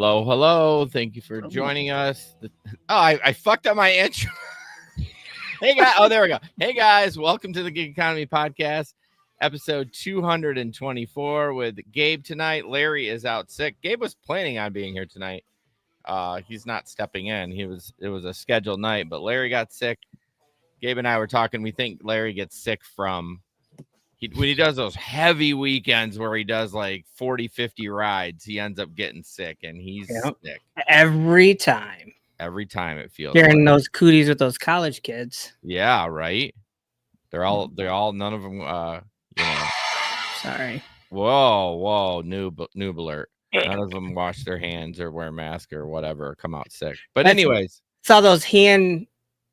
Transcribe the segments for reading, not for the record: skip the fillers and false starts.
Hello, hello. Thank you for joining us. I fucked up my intro. Hey, guys. Oh, there we go. Hey, guys. Welcome to the Gig Economy Podcast, episode 224 with Gabe tonight. Larry is out sick. Gabe was planning on being here tonight. He's not stepping in. It was a scheduled night, but Larry got sick. Gabe and I were talking. We think Larry gets sick from when he does those heavy weekends where he does like 40, 50 rides, he ends up getting sick, and he's sick. Every time. Every time it feels Sharing those cooties with those college kids. Yeah, right? They're all none of them, Sorry. Whoa, noob alert. None of them wash their hands or wear a mask or whatever, come out sick. But anyways. Saw those handing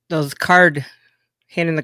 the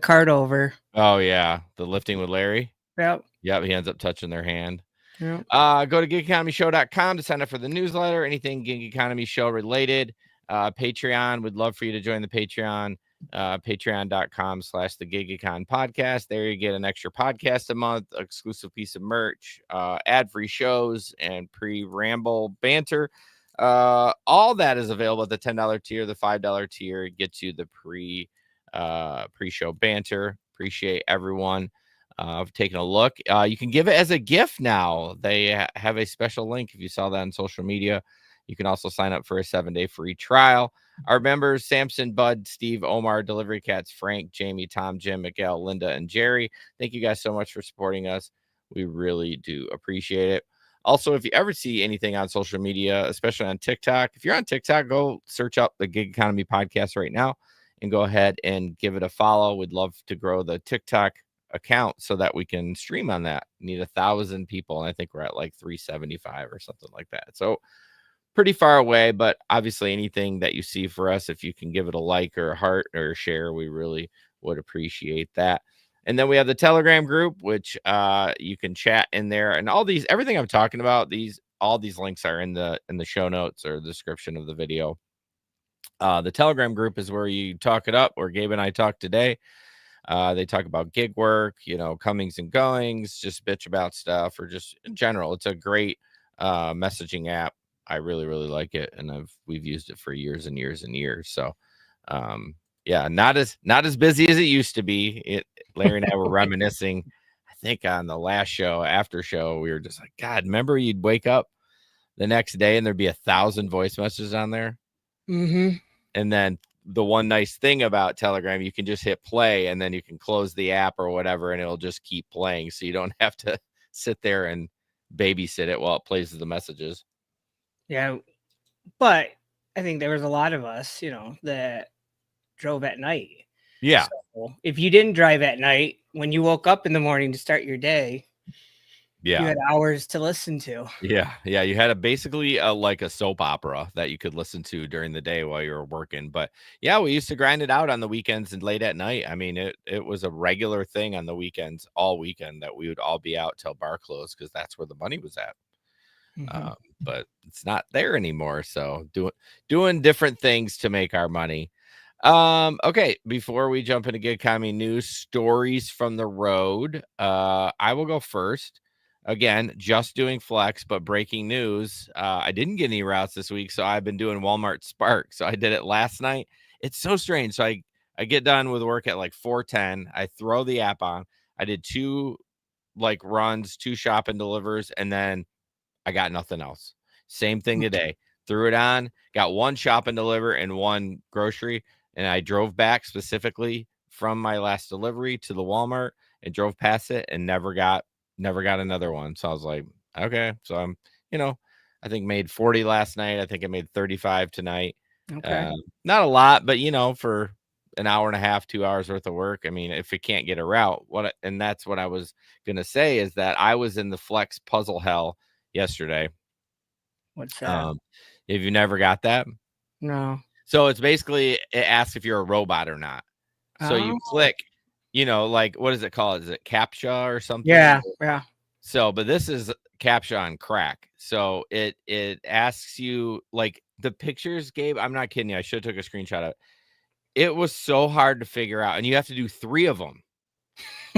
card over. Oh, yeah. The lifting with Larry. Yep. He ends up touching their hand. Yep. Go to gigeconomyshow.com to sign up for the newsletter. Anything Gig Economy Show related. Patreon. Would love for you to join the Patreon. Patreon.com/the Gig Econ Podcast. There you get an extra podcast a month, exclusive piece of merch, ad-free shows, and pre-ramble banter. All that is available at the $10 tier. The $5 tier gets you the pre-show banter. Appreciate everyone taking a look. You can give it as a gift now. They have a special link if you saw that on social media. You can also sign up for a 7-day free trial. Our members: Samson, Bud, Steve, Omar, Delivery Cats, Frank, Jamie, Tom, Jim, Miguel, Linda, and Jerry. Thank you guys so much for supporting us. We really do appreciate it. Also, if you ever see anything on social media, especially on TikTok, if you're on TikTok, go search up the Gig Economy Podcast right now and go ahead and give it a follow. We'd love to grow the TikTok account so that we can stream on that. We need 1,000 people, and I think we're at like 375 or something like that. So pretty far away, but obviously anything that you see for us, if you can give it a like or a heart or a share, we really would appreciate that. And then we have the Telegram group, which you can chat in there, and everything I'm talking about, all these links are in the show notes or the description of the video. The Telegram group is where you talk it up, where Gabe and I talk today. They talk about gig work, comings and goings, just bitch about stuff, or just in general. It's a great messaging app. I really, really like it, and we've used it for years and years and years. So, not as busy as it used to be. Larry and I were reminiscing. I think on the last show, after show, we were just like, God, remember you'd wake up the next day and there'd be 1,000 voice messages on there. Mm-hmm. And then the one nice thing about Telegram, you can just hit play, and then you can close the app or whatever, and it'll just keep playing. So you don't have to sit there and babysit it while it plays the messages. Yeah, but I think there was a lot of us, that drove at night. Yeah. So if you didn't drive at night, when you woke up in the morning to start your day, you had hours to listen to. Yeah. You had basically like a soap opera that you could listen to during the day while you were working. But yeah, we used to grind it out on the weekends and late at night. I mean, it was a regular thing on the weekends, all weekend, that we would all be out till bar closed, because that's where the money was at. Mm-hmm. But it's not there anymore. So doing different things to make our money. Okay, before we jump into Gig Economy news, stories from the road, I will go first. Again, just doing flex, but breaking news. I didn't get any routes this week, so I've been doing Walmart Spark. So I did it last night. It's so strange. So I get done with work at like 4:10. I throw the app on. I did 2 runs, 2 shop and delivers, and then I got nothing else. Same thing today. Threw it on, got 1 shop and deliver and 1 grocery, and I drove back specifically from my last delivery to the Walmart and drove past it and never got another one. So I was like, okay. So I'm, I think made 40 last night. I think I made 35 tonight. Okay. Not a lot, but for an hour and a half, 2 hours worth of work. I mean, if it can't get a route, and that's what I was going to say, is that I was in the flex puzzle hell yesterday. What's that? Have you never got that? No. So it's basically, it asks if you're a robot or not. So you click, what is it called? Is it CAPTCHA or something? Yeah. So, but this is CAPTCHA on crack. So it asks you, like, the pictures, Gabe, I'm not kidding you. I should have took a screenshot of it. It was so hard to figure out, and you have to do 3 of them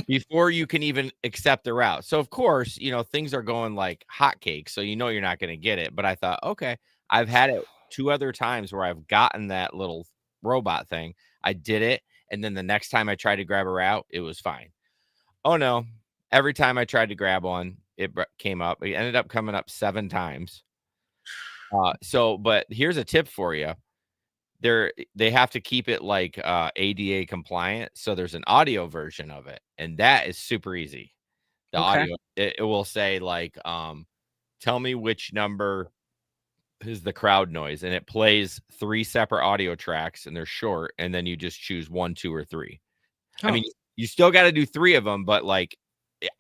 before you can even accept the route. So of course, things are going like hotcakes, so you're not going to get it. But I thought, okay, I've had it 2 other times where I've gotten that little robot thing. I did it, and then the next time I tried to grab a route, it was fine. Oh, no. Every time I tried to grab one, it came up. It ended up coming up 7 times. But here's a tip for you. They have to keep it like ADA compliant. So there's an audio version of it, and that is super easy. The audio, it will say like, tell me which number is the crowd noise, and it plays 3 separate audio tracks, and they're short, and then you just choose 1, 2, or 3. I mean, you still got to do 3 of them, but like,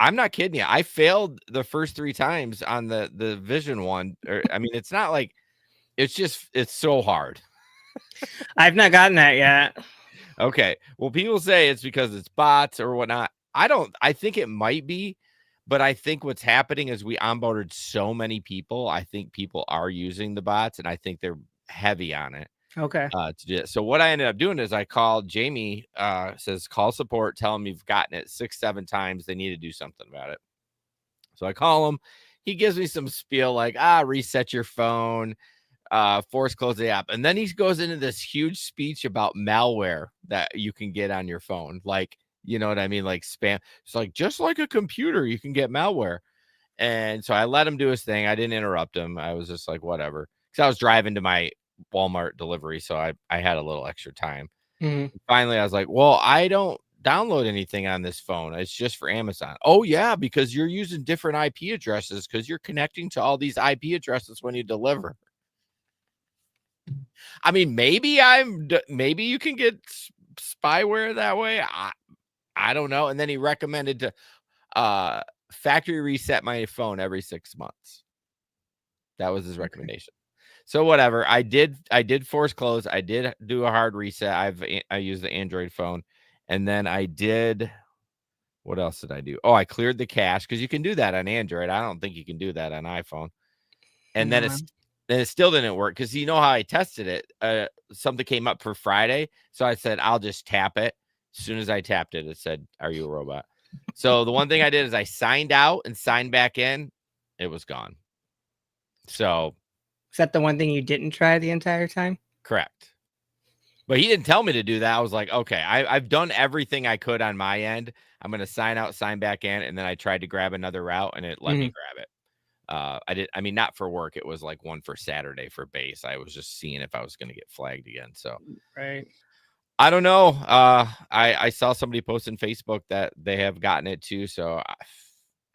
I'm not kidding you. I failed the first 3 times on the Vision one. I mean, it's not like it's so hard. I've not gotten that yet. Okay. Well, people say it's because it's bots or whatnot. I think it might be, but I think what's happening is we onboarded so many people. I think people are using the bots, and I think they're heavy on it. Okay. To do it. So what I ended up doing is I called Jamie, says call support, tell them you've gotten it 6, 7 times. They need to do something about it. So I call him. He gives me some spiel like, reset your phone, force close the app. And then he goes into this huge speech about malware that you can get on your phone. Like, you know what I mean? Like spam. It's like, just like a computer, you can get malware. And so I let him do his thing. I didn't interrupt him. I was just like, whatever. Because I was driving to my Walmart delivery, so I had a little extra time. Finally, I was like, well, I don't download anything on this phone. It's just for Amazon. Oh, yeah, because you're using different IP addresses because you're connecting to all these IP addresses when you deliver. I mean, maybe you can get spyware that way. I don't know. And then he recommended to factory reset my phone every 6 months. That was his recommendation. So whatever. I did force close. I did do a hard reset. I used the Android phone, and then I did. What else did I do? Oh, I cleared the cache because you can do that on Android. I don't think you can do that on iPhone. And then it still didn't work because you know how I tested it. Something came up for Friday, so I said I'll just tap it. As soon as I tapped it, it said, "Are you a robot?" So the one thing I did is I signed out and signed back in. It was gone. So. Is that the one thing you didn't try the entire time? Correct. But he didn't tell me to do that. I was like, okay, I've done everything I could on my end. I'm going to sign out, sign back in. And then I tried to grab another route and it let me grab it. I mean, not for work. It was like one for Saturday for base. I was just seeing if I was going to get flagged again. So, right. I don't know. I saw somebody post on Facebook that they have gotten it too. So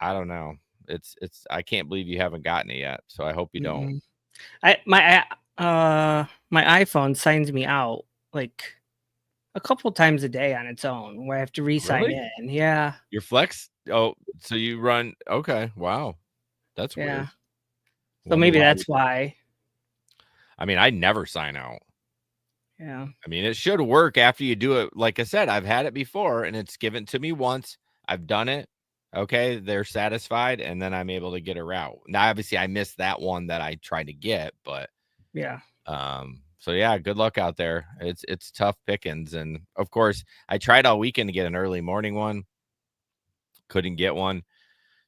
I don't know. I can't believe you haven't gotten it yet. So I hope you don't. My iPhone signs me out like a couple times a day on its own where I have to re-sign in. Yeah. Your Flex? Oh, so you run. Okay. Wow. That's weird. So maybe that's why. I mean, I never sign out. Yeah. I mean, it should work after you do it. Like I said, I've had it before and it's given to me once. I've done it. Okay. They're satisfied. And then I'm able to get a route. Now, obviously, I missed that one that I tried to get, but yeah. So yeah, good luck out there. It's tough pickings. And of course, I tried all weekend to get an early morning one. Couldn't get one.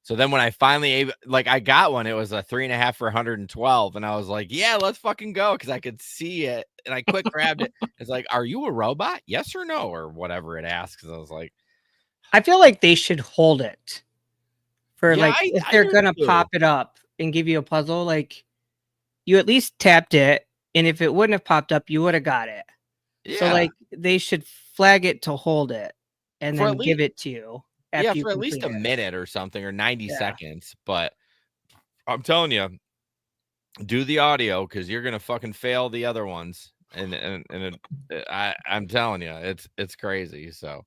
So then when I finally I got one, it was a 3.5 for 112. And I was like, yeah, let's fucking go. Because I could see it. And I quick grabbed it. It's like, are you a robot? Yes or no? Or whatever it asks. And I was like, I feel like they should hold it for if they're going to pop it up and give you a puzzle, like you at least tapped it. And if it wouldn't have popped up, you would have got it. Yeah. So they should flag it to hold it and then give it to you. For at least a minute or something, or 90 seconds. But I'm telling you, do the audio because you're gonna fucking fail the other ones. I'm telling you, it's crazy. So,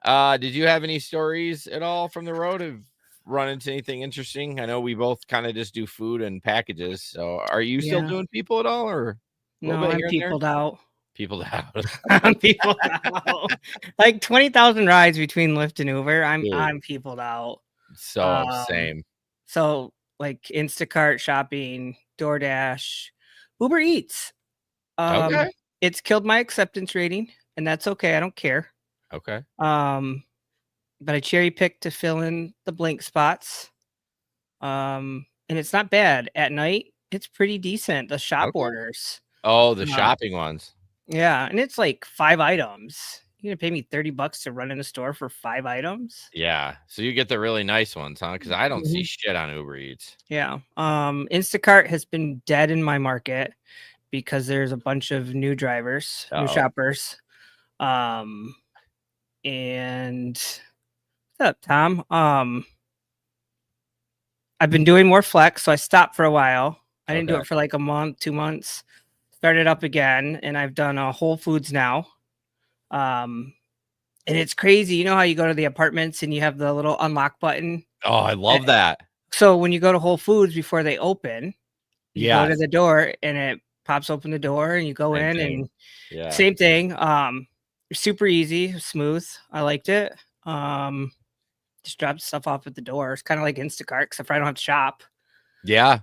did you have any stories at all from the road? Have run into anything interesting? I know we both kind of just do food and packages. So, are you still doing people at all, or no? I'm peopled out. Peopled out. I'm peopled out. Like 20,000 rides between Lyft and Uber. I'm peopled out. So same. So like Instacart shopping, DoorDash, Uber Eats. Okay. It's killed my acceptance rating, and that's okay. I don't care. Okay. But I cherry picked to fill in the blank spots. And it's not bad at night. It's pretty decent. The shop orders. Oh, the shopping ones. Yeah, and it's like 5 items. You're gonna pay me $30 to run in a store for 5 items? Yeah. So you get the really nice ones, huh? Because I don't see shit on Uber Eats. Yeah. Instacart has been dead in my market because there's a bunch of new drivers, new shoppers. And what's up, Tom? I've been doing more flex, so I stopped for a while. I didn't do it for like a month, 2 months. Started up again, and I've done Whole Foods now. And it's crazy. You know how you go to the apartments and you have the little unlock button? Oh, I love that. So when you go to Whole Foods before they open, you go to Yes. the door and it pops open the door and you go Same in thing. and same thing. Super easy, smooth. I liked it. Just dropped stuff off at the door. It's kind of like Instacart, except for I don't have to shop. Yeah.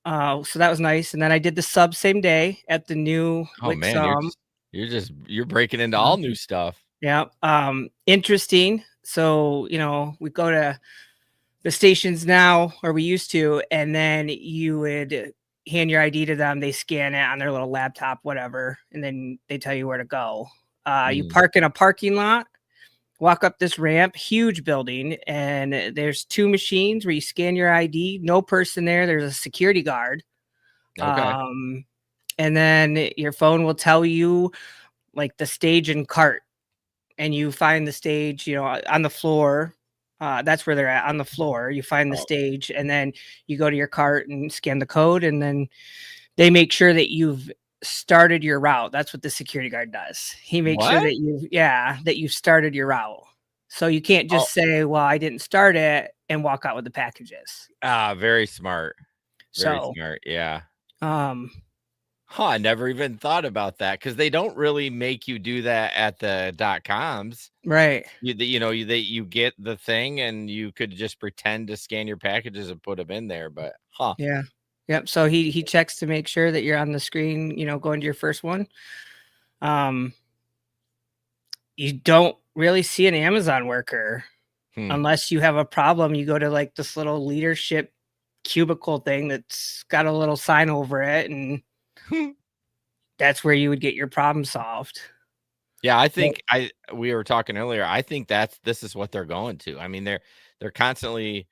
So that was nice. And then I did the sub same day at the new. Oh man, you're breaking into all new stuff. Yeah. Interesting. So we go to the stations now, or we used to, and then you would hand your ID to them. They scan it on their little laptop, whatever, and then they tell you where to go. You park in a parking lot, walk up this ramp, huge building, and there's 2 machines where you scan your ID. No person there. There's a security guard. Okay. And then your phone will tell you like the stage and cart, and you find the stage, on the floor. That's where they're at, on the floor. You find the stage, and then you go to your cart and scan the code, and then they make sure that you've started your route. That's what the security guard does. He makes sure that you've started your route. So you can't just say, well, I didn't start it, and walk out with the packages. Very smart. Very smart. Yeah. I never even thought about that, because they don't really make you do that at the .coms. Right. You get the thing and you could just pretend to scan your packages and put them in there, but Yeah. Yep. So he checks to make sure that you're on the screen, going to your first one. You don't really see an Amazon worker unless you have a problem. You go to like this little leadership cubicle thing that's got a little sign over it, and that's where you would get your problem solved. Yeah, I think we were talking earlier. I think this is what they're going to. I mean, they're constantly,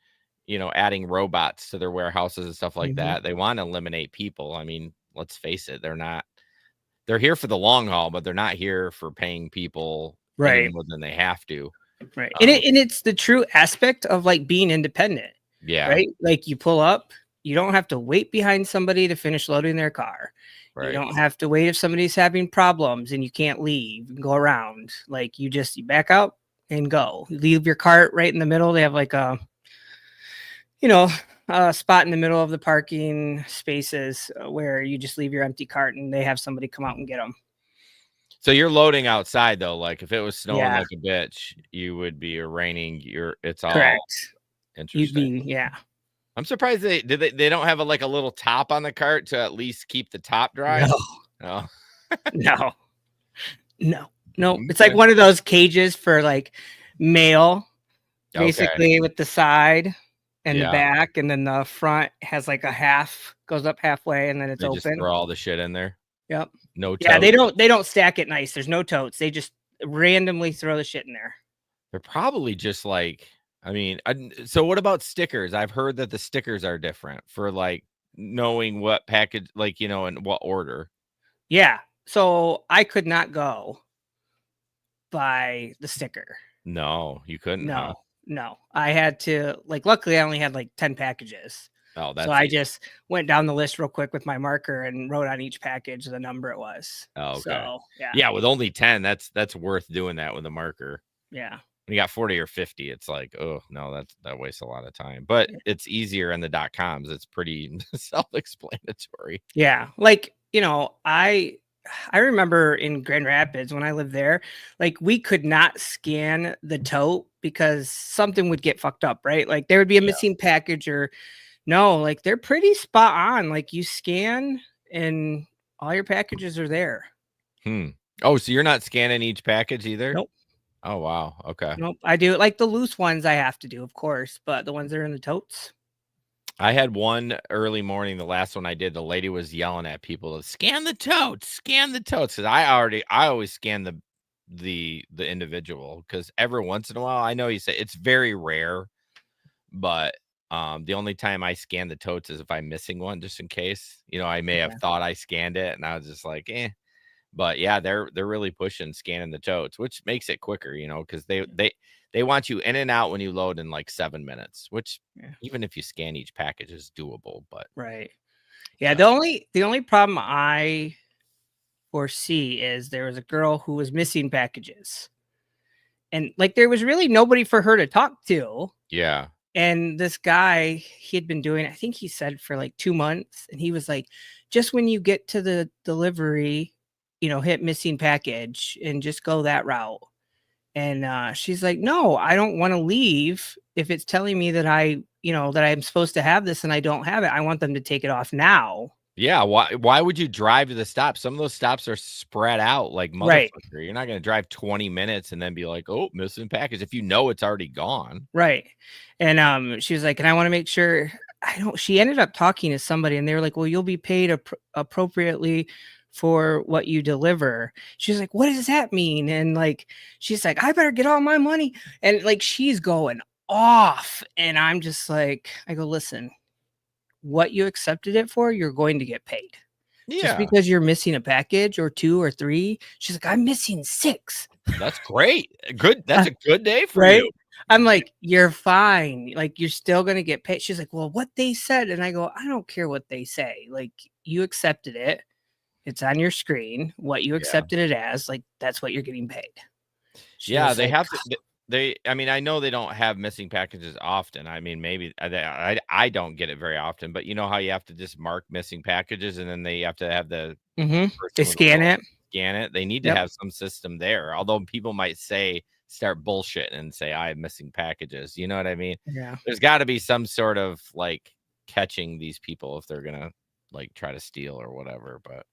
adding robots to their warehouses and stuff like that. They want to eliminate people. I mean, let's face it, they're here for the long haul, but they're not here for paying people any more than they have to. Right. And it's the true aspect of like being independent. Yeah. Right. Like you pull up, you don't have to wait behind somebody to finish loading their car. Right. You don't have to wait if somebody's having problems and you can't leave and go around. Like you back out and go. You leave your cart right in the middle. They have like a spot in the middle of the parking spaces where you just leave your empty cart and they have somebody come out and get them. So you're loading outside though. Like if it was snowing like a bitch, you would be raining. It's all correct. Interesting. I'm surprised they don't have a little top on the cart to at least keep the top dry. No. No. It's like one of those cages for like mail, basically with the side and the back, and then the front has like a half, goes up halfway, and then it's open. Just throw all the shit in there. Yep. No totes. Yeah, they don't stack it nice. There's no totes. They just randomly throw the shit in there. They're probably just like, I mean, so what about stickers? I've heard that the stickers are different for like knowing what package, and what order. Yeah. So I could not go by the sticker. No, you couldn't. No. I had to, luckily I only had 10 packages. Oh, that's so I just went down the list real quick with my marker and wrote on each package the number it was. Oh, okay. So, yeah, with only 10, that's worth doing that with a marker. Yeah. When you got 40 or 50, it's like, oh no, that wastes a lot of time. But it's easier in the .coms. It's pretty self-explanatory. Yeah. I remember in Grand Rapids when I lived there, we could not scan the tote because something would get fucked up, right? Like there would be a missing package or they're pretty spot on. You scan and all your packages are there. Oh, so you're not scanning each package either? Nope. Oh, wow. Okay. Nope. I do the loose ones I have to do, of course, but the ones that are in the totes. I had one early morning. The last one I did, the lady was yelling at people to scan the totes, scan the totes. Because I always scan the individual, because every once in a while, I know you say it's very rare, but the only time I scan the totes is if I'm missing one, just in case. I may have thought I scanned it, and I was just like, eh. But yeah, they're really pushing scanning the totes, which makes it quicker, because they want you in and out when you load in like 7 minutes, which even if you scan each package is doable. But right. Yeah, the only problem I foresee is there was a girl who was missing packages. And like there was really nobody for her to talk to. Yeah. And this guy, he had been doing, I think he said for like 2 months, and he was like, just when you get to the delivery, hit missing package and just go that route. And she's like, no, I don't want to leave if it's telling me that that I'm supposed to have this and I don't have it. I want them to take it off now. Yeah, why would you drive to the stop? Some of those stops are spread out like motherfucker. Right. You're not going to drive 20 minutes and then be like, "Oh, missing package," if you know it's already gone. Right. And she was like, and I want to make sure she ended up talking to somebody, and they were like, well, you'll be paid appropriately for what you deliver. She's like, what does that mean? And like, she's like, I better get all my money. And like, she's going off. And I'm just like, I go, listen, what you accepted it for, you're going to get paid. Yeah. Just because you're missing a package or 2 or 3. She's like, I'm missing 6. That's great. Good. That's a good day for right? you. I'm like, you're fine. Like, you're still going to get paid. She's like, well, what they said. And I go, I don't care what they say. Like, you accepted it. It's on your screen. What you accepted it as, like, that's what you're getting paid. They have to. I mean, I know they don't have missing packages often. I mean, maybe I don't get it very often, but you know how you have to just mark missing packages, and then they have to have the they scan it. Scan it. They need to have some system there. Although people might start bullshitting and say I have missing packages. You know what I mean? Yeah. There's got to be some sort of like catching these people if they're gonna like try to steal or whatever. But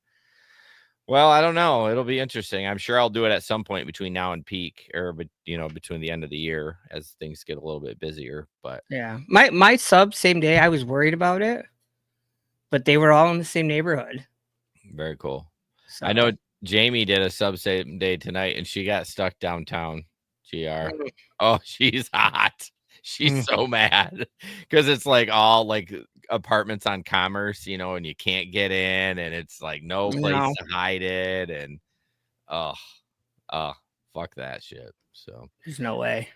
well, I don't know. It'll be interesting. I'm sure I'll do it at some point between now and peak, or between the end of the year as things get a little bit busier. But yeah, my sub same day, I was worried about it, but they were all in the same neighborhood. Very cool. So. I know Jamie did a sub same day tonight, and she got stuck downtown. GR. Oh, she's hot. She's so mad because it's like all like apartments on Commerce, and you can't get in, and it's like no place to hide it, and fuck that shit. So there's no way.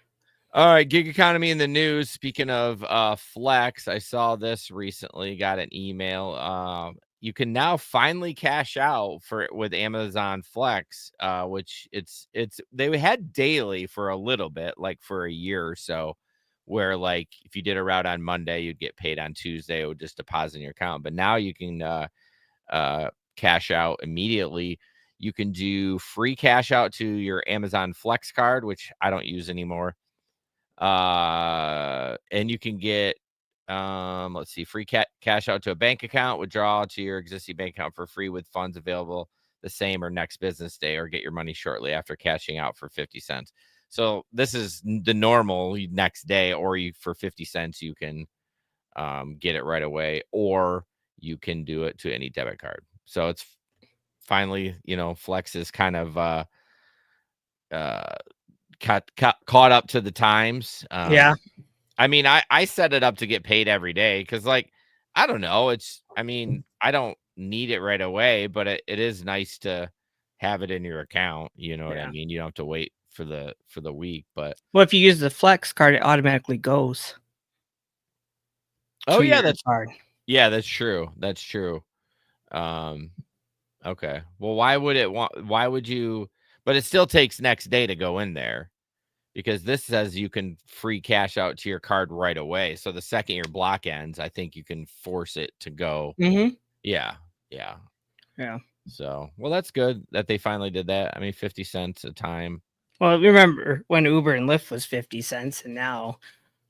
All right, gig economy in the news. Speaking of flex, I saw this recently. Got an email. You can now finally cash out with Amazon Flex, which they had daily for a little bit, like for a year or so, where like if you did a route on Monday, you'd get paid on Tuesday. It would just deposit in your account. But now you can cash out immediately. You can do free cash out to your Amazon Flex card, which I don't use anymore. And you can get let's see, free cash out to a bank account, withdraw to your existing bank account for free with funds available the same or next business day, or get your money shortly after cashing out for 50 cents. So this is the normal next day, or for 50 cents, you can get it right away, or you can do it to any debit card. So it's finally, Flex is kind of caught up to the times. Yeah. I mean, I set it up to get paid every day because, like, I don't know. I don't need it right away, but it is nice to have it in your account. You know what I mean? You don't have to wait for the week. But well, if you use the Flex card, it automatically goes. Oh yeah, that's hard. Yeah, that's true. That's true. Okay. Well, why would you? But it still takes next day to go in there. Because this says you can free cash out to your card right away. So the second your block ends, I think you can force it to go. Yeah. So, well, that's good that they finally did that. I mean, 50 cents a time. Well, remember when Uber and Lyft was 50 cents, and now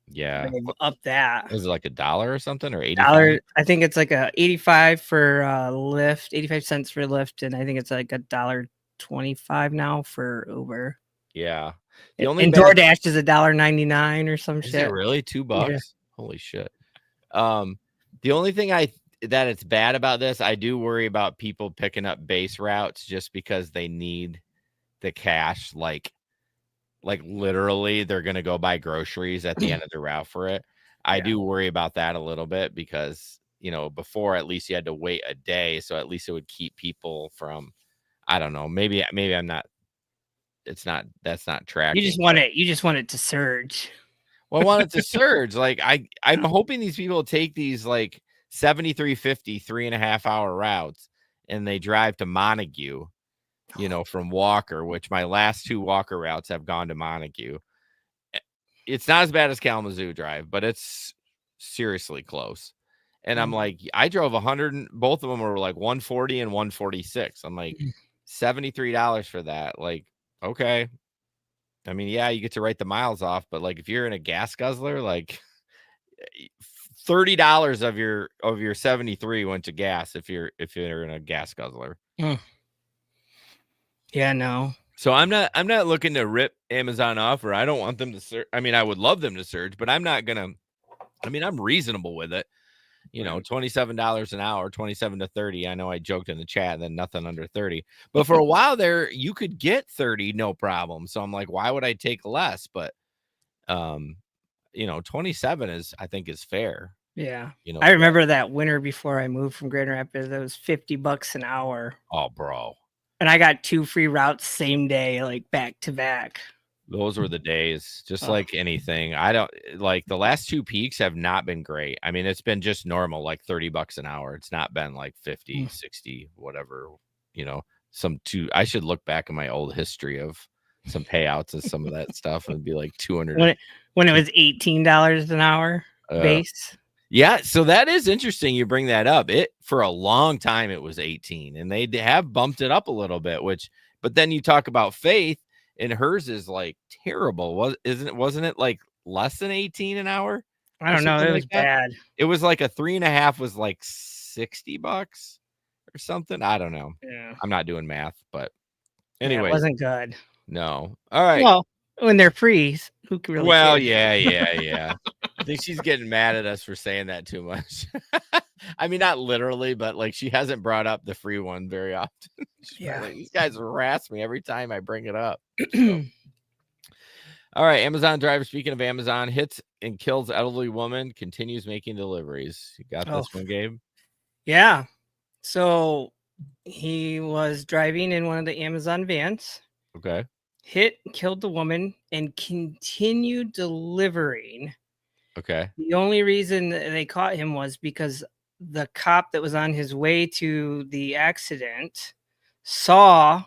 they've upped that. Is it like $1 or something, or $85? I think it's like a 85 for Lyft, 85 cents for Lyft, and I think it's like $1.25 now for Uber. Yeah. And DoorDash is $1.99 or some shit. Is it really $2? Yeah. Holy shit. The only thing that it's bad about this, I do worry about people picking up base routes just because they need the cash. Like literally they're going to go buy groceries at the end of the route for it. I do worry about that a little bit because, before at least you had to wait a day. So at least it would keep people from, I don't know, maybe I'm not, that's not tracking. You just want it to surge. Well, I want it to surge. Like I'm hoping these people take these like 7350 3.5 hour routes and they drive to Montague, from Walker, which my last 2 Walker routes have gone to Montague. It's not as bad as Kalamazoo Drive, but it's seriously close. And I'm like, I drove 100, both of them were like 140 and 146. I'm like, $73 for that. Like, okay. I mean, yeah, you get to write the miles off, but like if you're in a gas guzzler, like $30 of your 73 went to gas if you're in a gas guzzler. Yeah, no. So I'm not looking to rip Amazon off, or I don't want them to surge. I mean, I would love them to surge, but I'm not gonna. I mean, I'm reasonable with it. $27 an hour, 27 to 30. I know I joked in the chat, and then nothing under 30. But for a while there, you could get 30, no problem. So I'm like, why would I take less? But 27 I think is fair. Yeah. I remember that winter before I moved from Grand Rapids, that was $50 an hour. Oh, bro. And I got 2 free routes same day, like back to back. Those were the days, just like anything. I don't like the last 2 peaks have not been great. I mean, it's been just normal, like $30 an hour. It's not been like 50, 60, whatever, I should look back in my old history of some payouts and some of that stuff and be like 200 when it was $18 an hour base. Yeah, so that is interesting you bring that up. It for a long time it was 18 and they have bumped it up a little bit, but then you talk about Faith and hers is like terrible. Wasn't it like less than 18 an hour? I don't know. It was bad. It was like a 3.5 was like $60 or something. I don't know. Yeah. I'm not doing math, but anyway, it wasn't good. No. All right. Well, when they're free, who can really Well, care? yeah. I think she's getting mad at us for saying that too much. I mean, not literally, but like she hasn't brought up the free one very often. Like, these guys harass me every time I bring it up. So. All right. Amazon driver, speaking of Amazon, hits and kills elderly woman, continues making deliveries. You got this one, Gabe? Yeah. So he was driving in one of the Amazon vans. Okay. Hit, killed the woman, and continued delivering. Okay. The only reason they caught him was because the cop that was on his way to the accident saw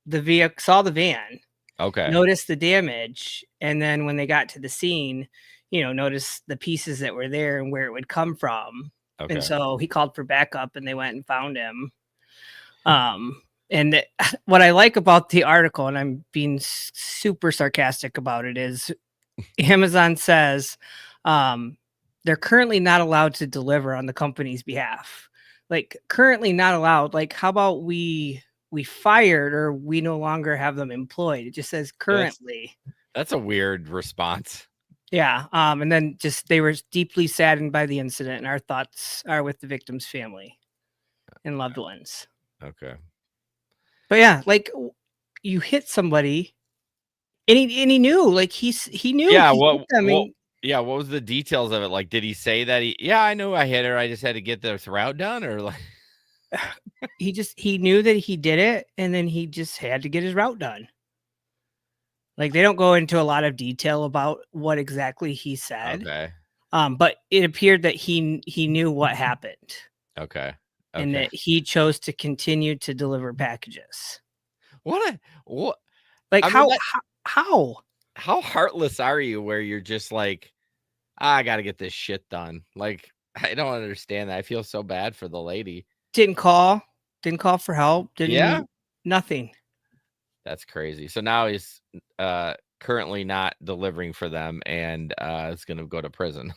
the van. Okay. Noticed the damage, and then when they got to the scene, noticed the pieces that were there and where it would come from. Okay. And so he called for backup, and they went and found him. And what I like about the article, and I'm being super sarcastic about it, is Amazon says they're currently not allowed to deliver on the company's behalf. Like, currently not allowed. Like, how about we fired or we no longer have them employed? It just says currently. That's a weird response. Yeah. And then just they were deeply saddened by the incident, and our thoughts are with the victim's family and loved ones. Okay. But yeah, like you hit somebody, and he knew, like he knew. Yeah. What was the details of it? Like, did he say that I knew I hit her. I just had to get the route done, or like he knew that he did it, and then he just had to get his route done. Like, they don't go into a lot of detail about what exactly he said. Okay. But it appeared that he knew what happened. Okay. And that he chose to continue to deliver packages. What? Like, how heartless are you where you're just like, I got to get this shit done? Like, I don't understand that. I feel so bad for the lady. Didn't call for help. Nothing. That's crazy. So now he's currently not delivering for them, and is going to go to prison.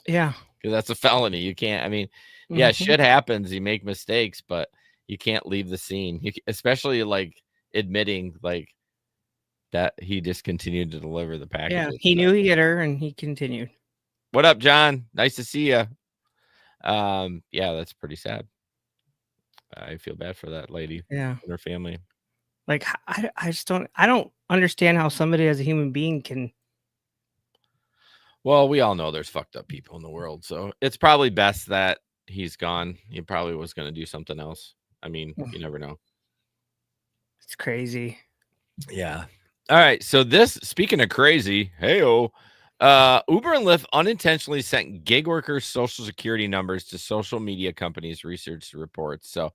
Yeah. Because that's a felony. You can't, I mean, yeah, shit happens. You make mistakes, but you can't leave the scene. Especially like admitting like that he just continued to deliver the package. Yeah, he knew he hit her and he continued. What up, John? Nice to see you. Yeah, that's pretty sad. I feel bad for that lady Yeah. and her family. Like, I just don't understand how somebody as a human being can. Well, we all know there's fucked up people in the world, so it's probably best that he's gone. He probably was going to do something else. I mean, you never know. It's crazy. Yeah. All right. So speaking of crazy, Uber and Lyft unintentionally sent gig workers' social security numbers to social media companies, research reports. So,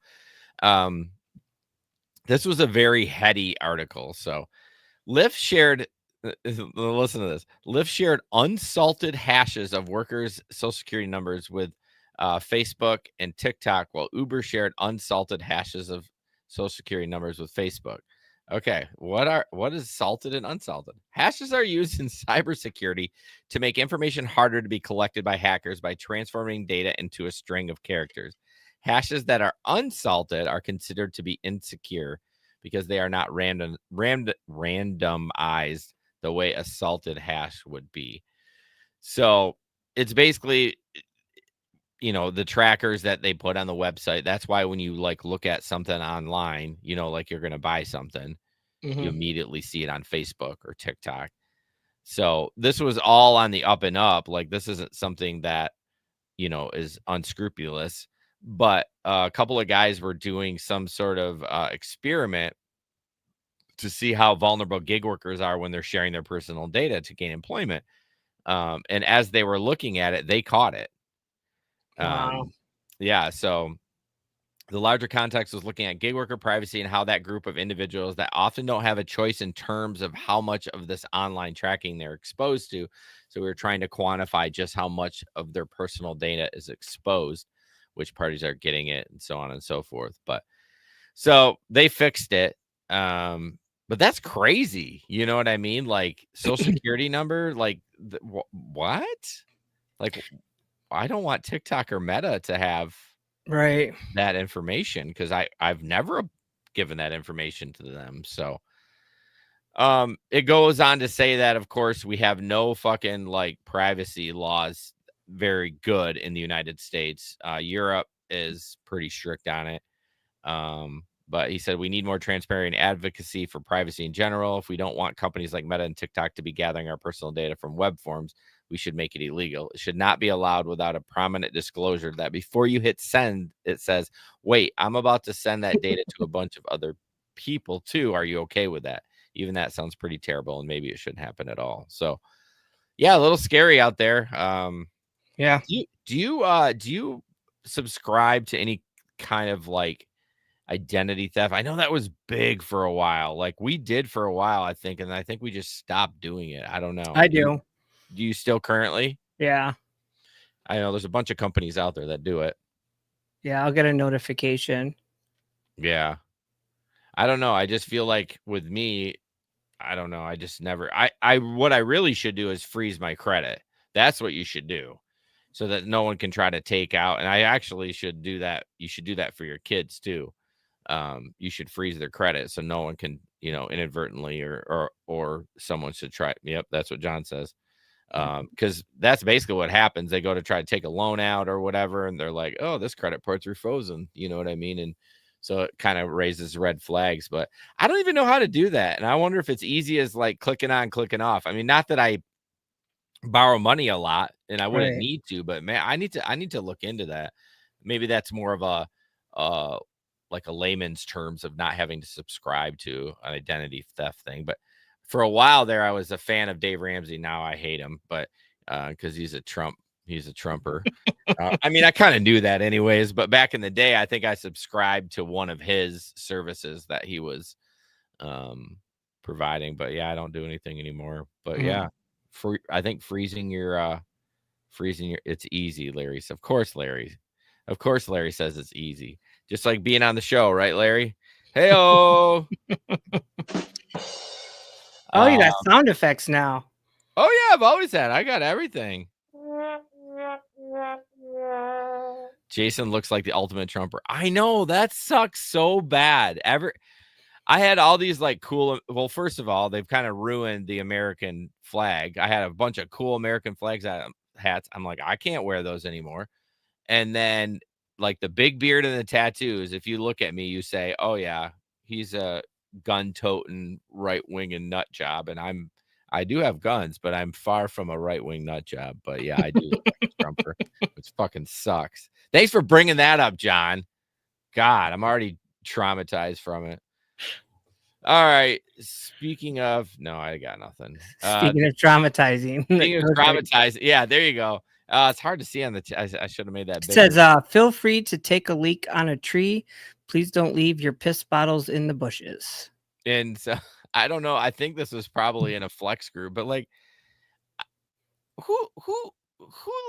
this was a very heady article. So, Lyft shared. Listen to this. Lyft shared unsalted hashes of workers' social security numbers with Facebook and TikTok, while Uber shared unsalted hashes of social security numbers with Facebook. Okay, what is salted and unsalted? Hashes are used in cybersecurity to make information harder to be collected by hackers by transforming data into a string of characters. Hashes that are unsalted are considered to be insecure because they are not randomized the way a salted hash would be. So it's basically, the trackers that they put on the website. That's why when you like look at something online, like you're going to buy something, you immediately see it on Facebook or TikTok. So this was all on the up and up. Like this isn't something that, is unscrupulous, but a couple of guys were doing some sort of experiment to see how vulnerable gig workers are when they're sharing their personal data to gain employment. And as they were looking at it, they caught it. Wow. Yeah. So the larger context was looking at gig worker privacy and how that group of individuals that often don't have a choice in terms of how much of this online tracking they're exposed to. So we were trying to quantify just how much of their personal data is exposed, which parties are getting it, and so on and so forth. But so they fixed it. But that's crazy. You know what I mean? Like social security number, like what? Like I don't want TikTok or Meta to have Right. that information because I've never given that information to them. So it goes on to say that of course we have no fucking like privacy laws very good in the United States. Europe is pretty strict on it. But he said we need more transparency and advocacy for privacy in general. If we don't want companies like Meta and TikTok to be gathering our personal data from web forms, we should make it illegal. It should not be allowed without a prominent disclosure that before you hit send, it says, wait, I'm about to send that data to a bunch of other people too. Are you okay with that? Even that sounds pretty terrible, and maybe it shouldn't happen at all. So yeah, a little scary out there. Yeah. Do you subscribe to any kind of like identity theft? I know that was big for a while. Like we did for a while, I think, and I think we just stopped doing it. I don't know. I do. Do you still currently? Yeah. I know there's a bunch of companies out there that do it. Yeah, I'll get a notification. Yeah. I don't know. I just feel like with me, I don't know. I just never what I really should do is freeze my credit. That's what you should do. So that no one can try to take out. And I actually should do that. You should do that for your kids too. You should freeze their credit so no one can, inadvertently or someone should try. Yep, that's what John says. Because that's basically what happens. They go to try to take a loan out or whatever, and they're like, "Oh, this credit part's frozen." You know what I mean? And so it kind of raises red flags. But I don't even know how to do that, and I wonder if it's easy as like clicking on, clicking off. I mean, not that I borrow money a lot, and I wouldn't Right. need to, but man, I need to look into that. Maybe that's more of a like a layman's terms of not having to subscribe to an identity theft thing. But for a while there, I was a fan of Dave Ramsey. Now I hate him, but because he's a Trumper. I mean, I kind of knew that anyways, but back in the day, I think I subscribed to one of his services that he was providing. But yeah, I don't do anything anymore. But yeah, I think freezing your it's easy, Larry. So of course, Larry says it's easy. Just like being on the show, right, Larry? Hey-oh. Oh, you got sound effects now. Oh yeah, I've always had. I got everything. Jason looks like the ultimate Trumper. I know, that sucks so bad. I had all these like cool. Well, first of all, they've kind of ruined the American flag. I had a bunch of cool American flags hats. I'm like, I can't wear those anymore. And then like the big beard and the tattoos, if you look at me, you say, "Oh yeah, he's a gun-toting right-wing and nut job." And I do have guns, but I'm far from a right-wing nut job. But yeah, I do look like a Trumper, which fucking sucks. Thanks for bringing that up, John. God, I'm already traumatized from it. All right. Speaking of, no, I got nothing. Speaking of traumatizing. Speaking of traumatized, yeah, there you go. It's hard to see on the. I should have made that bigger. It says, feel free to take a leak on a tree. Please don't leave your piss bottles in the bushes. And so I don't know. I think this was probably in a flex group, but like, who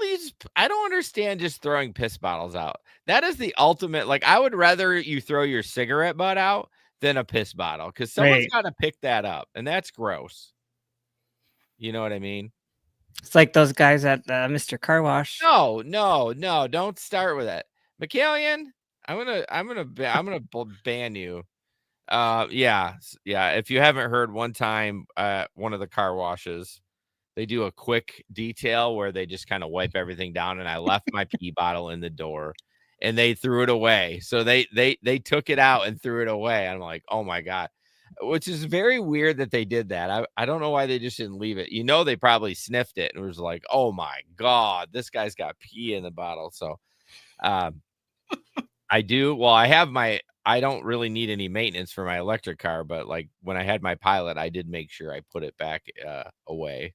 leaves? I don't understand just throwing piss bottles out. That is the ultimate. Like, I would rather you throw your cigarette butt out than a piss bottle because someone's got to pick that up, and that's gross. You know what I mean? It's like those guys at Mr. Car Wash. No, don't start with it. McCallion, I'm gonna ban you. Yeah. If you haven't heard, one time one of the car washes, they do a quick detail where they just kind of wipe everything down, and I left my pee bottle in the door and they threw it away. So they took it out and threw it away. I'm like, oh my God. Which is very weird that they did that. I don't know why they just didn't leave it. You know, they probably sniffed it and was like, oh my God, this guy's got pee in the bottle. So I don't really need any maintenance for my electric car, but like when I had my Pilot, I did make sure I put it back away.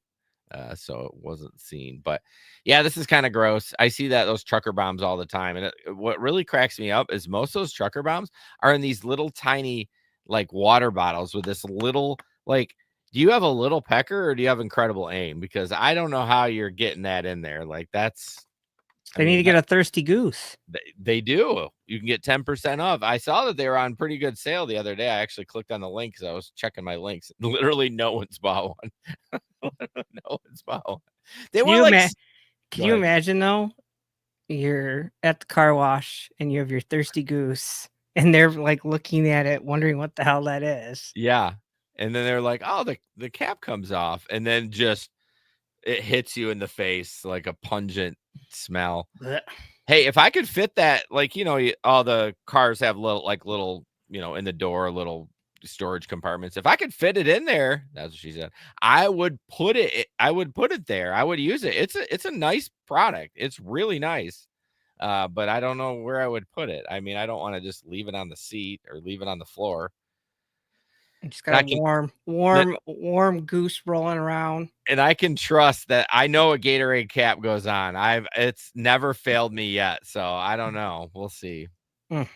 So it wasn't seen. But yeah, this is kind of gross. I see those trucker bombs all the time. And what really cracks me up is most of those trucker bombs are in these little tiny like water bottles with this little, like, do you have a little pecker or do you have incredible aim? Because I don't know how you're getting that in there. Like, They need to get a Thirsty Goose. They do. You can get 10% off. I saw that they were on pretty good sale the other day. I actually clicked on the link because I was checking my links. Literally, no one's bought one. No one's bought one. They were like, can you imagine though? You're at the car wash and you have your Thirsty Goose, and they're like looking at it, wondering what the hell that is. Yeah, and then they're like, "Oh, the cap comes off," and then just it hits you in the face like a pungent smell. Blech. Hey, if I could fit that, like, you know, all the cars have little, you know, in the door, little storage compartments. If I could fit it in there, that's what she said, I would put it there. I would use it. It's a nice product. It's really nice. But I don't know where I would put it. I mean, I don't want to just leave it on the seat or leave it on the floor. Just got a warm Goose rolling around. And I can trust that I know a Gatorade cap goes on. It's never failed me yet. So I don't know. We'll see. Uber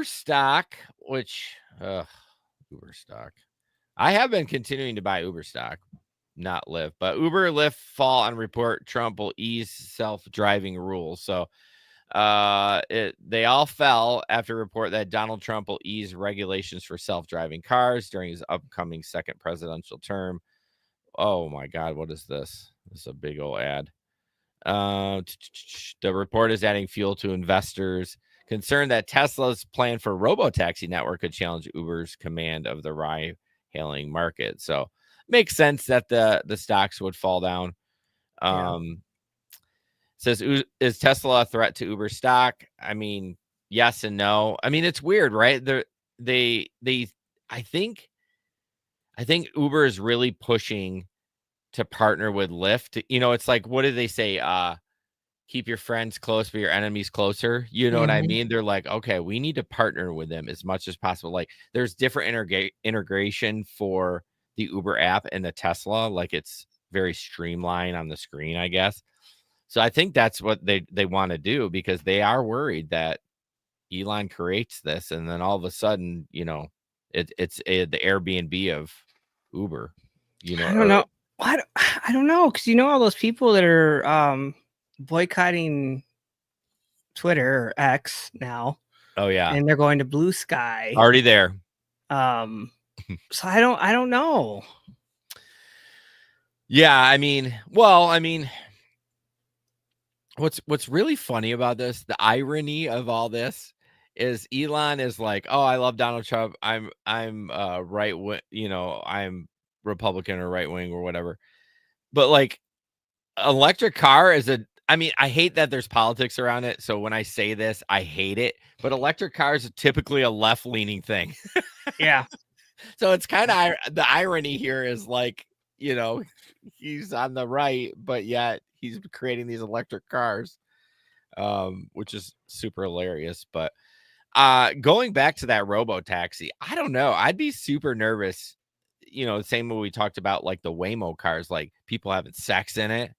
stock, which Uber stock. I have been continuing to buy Uber stock, not Lyft, but Uber, Lyft fall on report Trump will ease self-driving rules. So they all fell after a report that Donald Trump will ease regulations for self-driving cars during his upcoming second presidential term. Oh my God, what is this? This is a big old ad. The report is adding fuel to investors concerned that Tesla's plan for robotaxi network could challenge Uber's command of the ride-hailing market. So makes sense that the stocks would fall down. Says, is Tesla a threat to Uber stock? I mean, yes and no. I mean, it's weird, right? I think Uber is really pushing to partner with Lyft. You know, it's like, what did they say? Keep your friends close, but your enemies closer. You know what I mean? They're like, okay, we need to partner with them as much as possible. Like, there's different integration for the Uber app and the Tesla. Like, it's very streamlined on the screen, I guess. So I think that's what they want to do, because they are worried that Elon creates this and then all of a sudden, you know, it's the Airbnb of Uber. You know, I don't know. I don't know, because you know all those people that are boycotting Twitter or X now. Oh yeah, and they're going to Blue Sky. Already there. So I don't know. Yeah, I mean, what's really funny about this, the irony of all this, is Elon is like, oh, I love Donald Trump. I'm right wing, you know, I'm Republican or right wing or whatever. But like, electric car is I mean, I hate that there's politics around it. So when I say this, I hate it. But electric cars are typically a left-leaning thing. Yeah. So it's kind of the irony here is like, he's on the right, but yet he's creating these electric cars, which is super hilarious. But going back to that robo taxi, I don't know. I'd be super nervous. The same way we talked about like the Waymo cars, like people having sex in it.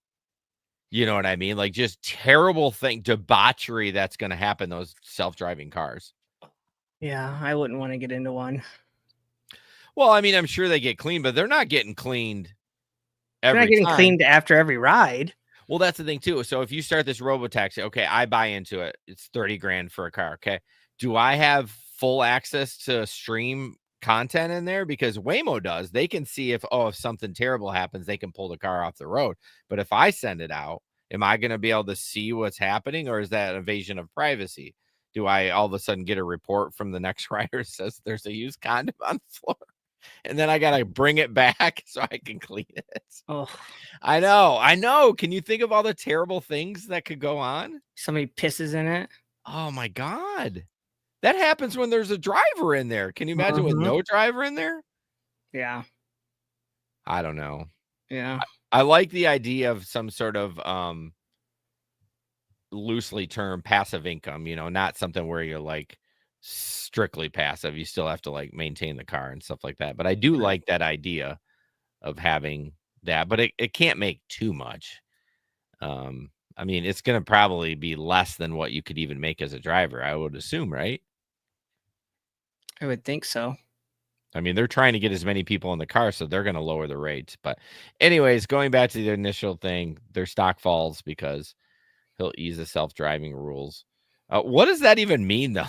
You know what I mean? Like just terrible debauchery that's going to happen. Those self-driving cars. Yeah, I wouldn't want to get into one. Well, I mean, I'm sure they get cleaned, but they're not getting cleaned every They're not getting time. cleaned after every ride. Well, that's the thing too. So if you start this robotaxi, okay, I buy into it. It's 30 grand for a car. Okay. Do I have full access to stream content in there? Because Waymo does. They can see if something terrible happens, they can pull the car off the road. But if I send it out, am I going to be able to see what's happening, or is that an invasion of privacy? Do I all of a sudden get a report from the next rider says there's a used condom on the floor? And then I got to bring it back so I can clean it. Oh, I know. Can you think of all the terrible things that could go on? Somebody pisses in it. Oh my God. That happens when there's a driver in there. Can you imagine with no driver in there? Yeah. I don't know. Yeah. I like the idea of some sort of loosely termed passive income, not something where you're like strictly passive. You still have to like maintain the car and stuff like that. But I do like that idea of having that, but it can't make too much. I mean, it's going to probably be less than what you could even make as a driver, I would assume, right? I would think so. I mean, they're trying to get as many people in the car, so they're going to lower the rates. But anyways, going back to the initial thing, their stock falls because he'll ease the self-driving rules. What does that even mean, though?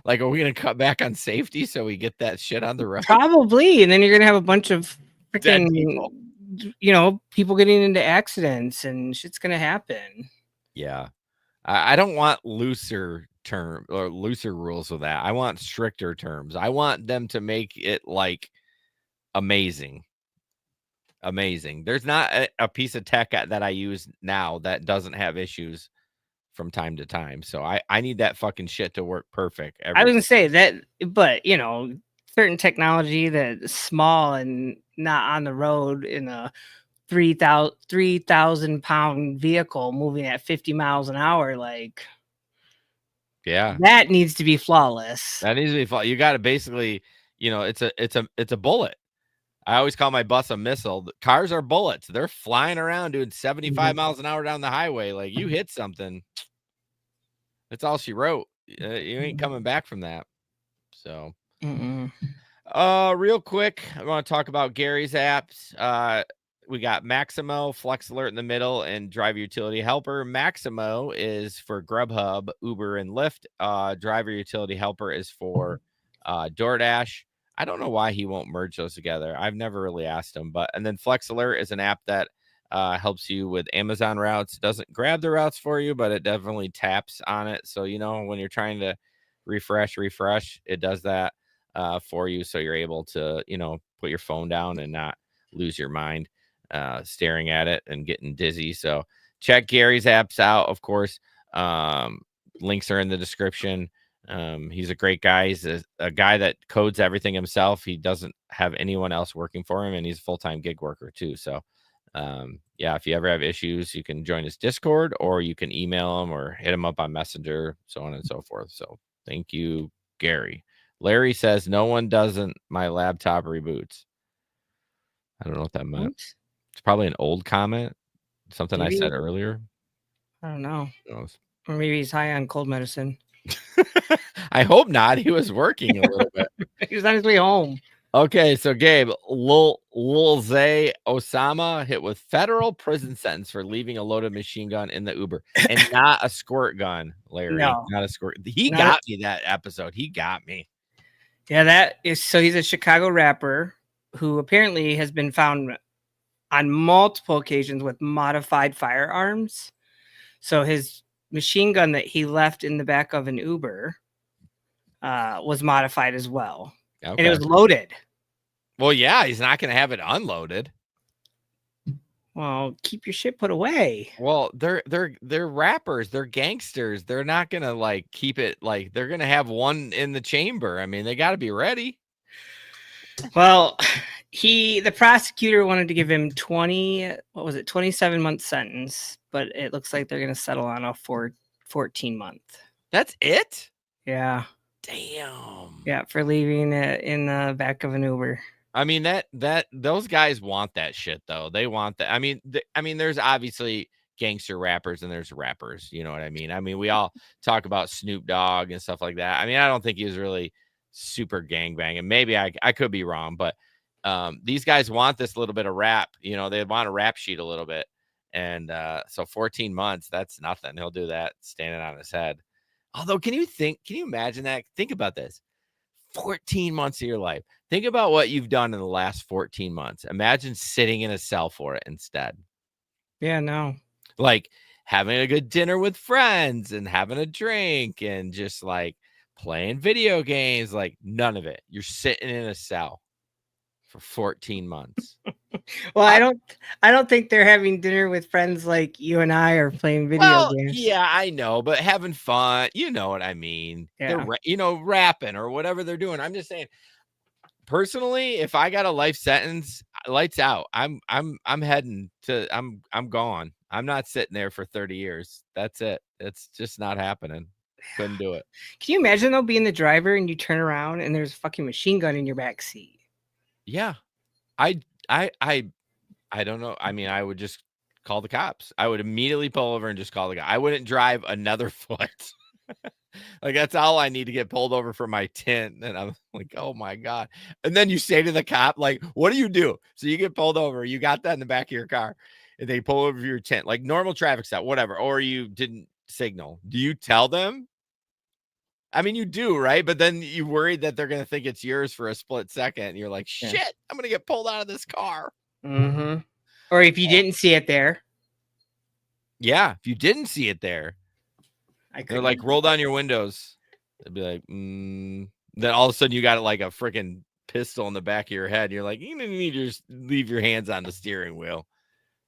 Like, are we going to cut back on safety so we get that shit on the road? Probably. And then you're going to have a bunch of freaking, people getting into accidents and shit's going to happen. Yeah. I don't want looser rules with that. I want stricter terms. I want them to make it like amazing. There's not a piece of tech that I use now that doesn't have issues from time to time. So I need that fucking shit to work perfect. I was gonna say that, but certain technology that's small and not on the road in a 3,000 pound vehicle moving at 50 miles an hour, like, yeah, that needs to be flawless. That needs to be flawless. You got to basically, it's a bullet. I always call my bus a missile. Cars are bullets. They're flying around doing 75 miles an hour down the highway. Like, you hit something, that's all she wrote. You ain't coming back from that. So, real quick, I want to talk about Gary's apps. We got Maximo, Flex Alert in the middle, and Driver Utility Helper. Maximo is for Grubhub, Uber, and Lyft. Driver Utility Helper is for DoorDash. I don't know why he won't merge those together. I've never really asked him. And then Flex Alert is an app that helps you with Amazon routes. It doesn't grab the routes for you, but it definitely taps on it. So, when you're trying to refresh, it does that for you. So you're able to, put your phone down and not lose your mind staring at it and getting dizzy. So check Gary's apps out. Of course, links are in the description. He's a great guy. He's a guy that codes everything himself. He doesn't have anyone else working for him, and he's a full-time gig worker too. So if you ever have issues, you can join his Discord, or you can email him or hit him up on Messenger, so on and so forth. So thank you, Gary. Larry says no one doesn't my laptop reboots. I don't know what that meant. Oops. It's probably an old comment, something maybe. I said earlier. I don't know. Or maybe he's high on cold medicine. I hope not. He was working a little bit. He was on his way home. Okay, so Gabe, Lil Zay Osama hit with federal prison sentence for leaving a loaded machine gun in the Uber and not a squirt gun, Larry. No. Not a squirt. He got me that episode. He got me. Yeah, that is so. He's a Chicago rapper who apparently has been found on multiple occasions with modified firearms. So his machine gun that he left in the back of an Uber was modified as well. Okay. And it was loaded. Well, yeah, he's not going to have it unloaded. Well, keep your shit put away. Well, they're rappers, they're gangsters. They're not gonna like keep it like they're gonna have one in the chamber. I mean, they got to be ready. Well, the prosecutor wanted to give him 27-month sentence, but it looks like they're gonna settle on a 14-month. That's it? Yeah. Damn. Yeah, for leaving it in the back of an Uber. I mean that those guys want that shit though. They want that. I mean, there's obviously gangster rappers and there's rappers. You know what I mean? I mean, we all talk about Snoop Dogg and stuff like that. I mean, I don't think he was really super gangbanging. Maybe I could be wrong, but these guys want this little bit of rap. You know, they want a rap sheet a little bit, and so 14 months, that's nothing. He'll do that standing on his head. Although, can you imagine that? Think about this. 14 months of your life. Think about what you've done in the last 14 months. Imagine sitting in a cell for it instead. Yeah, no. Like having a good dinner with friends and having a drink and just like playing video games, like none of it. You're sitting in a cell for 14 months. Well, I don't think they're having dinner with friends like you and I are playing video games. Yeah, I know, but having fun, you know what I mean? Yeah. They're rapping or whatever they're doing. I'm just saying, personally, if I got a life sentence, lights out. I'm heading to I'm gone. I'm not sitting there for 30 years. That's it. It's just not happening. Couldn't do it. Can you imagine though being the driver and you turn around and there's a fucking machine gun in your back seat? Yeah. I don't know. I mean, I would just call the cops. I would immediately pull over and just call the guy. I wouldn't drive another foot. Like, that's all I need to get pulled over for my tint. And I'm like, oh my God. And then you say to the cop, like, what do you do? So you get pulled over. You got that in the back of your car and they pull over your tent, like normal traffic stop, whatever. Or you didn't signal. Do you tell them? I mean, you do, right? But then you worried that they're going to think it's yours for a split second. And you're like, shit, I'm going to get pulled out of this car. Mm-hmm. Or if you didn't see it there. Yeah. If you didn't see it there, they're like, roll down your windows. They'd be like, Then all of a sudden you got like a freaking pistol in the back of your head. You're like, you need to just leave your hands on the steering wheel.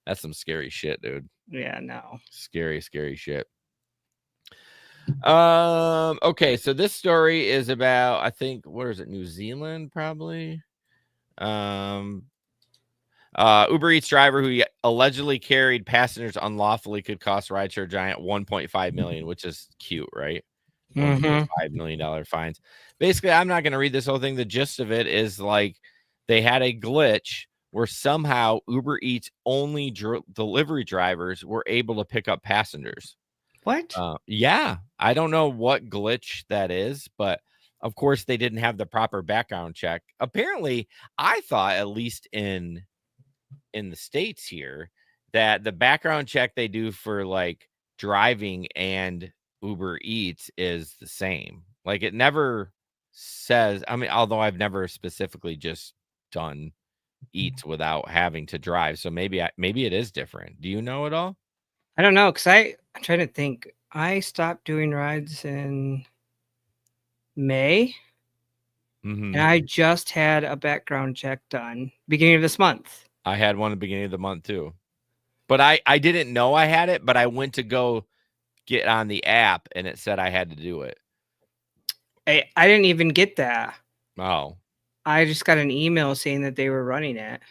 That's some scary shit, dude. Yeah, no. Scary, scary shit. Okay, so this story is about, I think, where is it? New Zealand, probably. Uber Eats driver who allegedly carried passengers unlawfully could cost rideshare giant $1.5 million, which is cute, right? $1.5 million fines. Basically, I'm not going to read this whole thing. The gist of it is like they had a glitch where somehow Uber Eats only delivery drivers were able to pick up passengers. What? Yeah, I don't know what glitch that is, but of course they didn't have the proper background check. Apparently, I thought, at least in the States here, that the background check they do for like driving and Uber Eats is the same. Like, it never says, I mean, although I've never specifically just done Eats without having to drive, so maybe it is different. Do you know at all? I don't know, because I'm trying to think. I stopped doing rides in May, and I just had a background check done beginning of this month. I had one at the beginning of the month too, but I didn't know I had it, but I went to go get on the app and it said I had to do it. I didn't even get that. Oh. I just got an email saying that they were running it.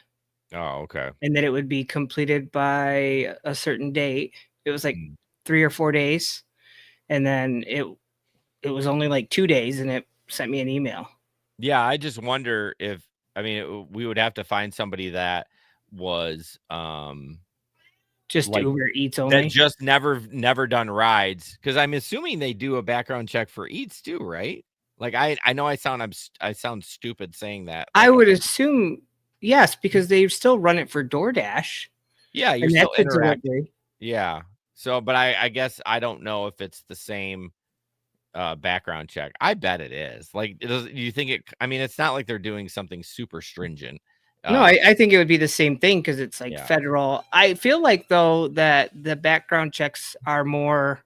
Oh, okay. And that it would be completed by a certain date. It was like 3 or 4 days. And then it was only like 2 days and it sent me an email. Yeah, I just wonder if, I mean, we would have to find somebody that was just like Uber Eats only. That just never done rides, because I'm assuming they do a background check for Eats too, right? Like, I know I sound stupid saying that. I would assume yes, because they still run it for DoorDash. Yeah, you're still interacting. Yeah. So, but I guess I don't know if it's the same background check. I bet it is. Like, do you think it? I mean, it's not like they're doing something super stringent. No, I think it would be the same thing because it's like federal. I feel like though that the background checks are more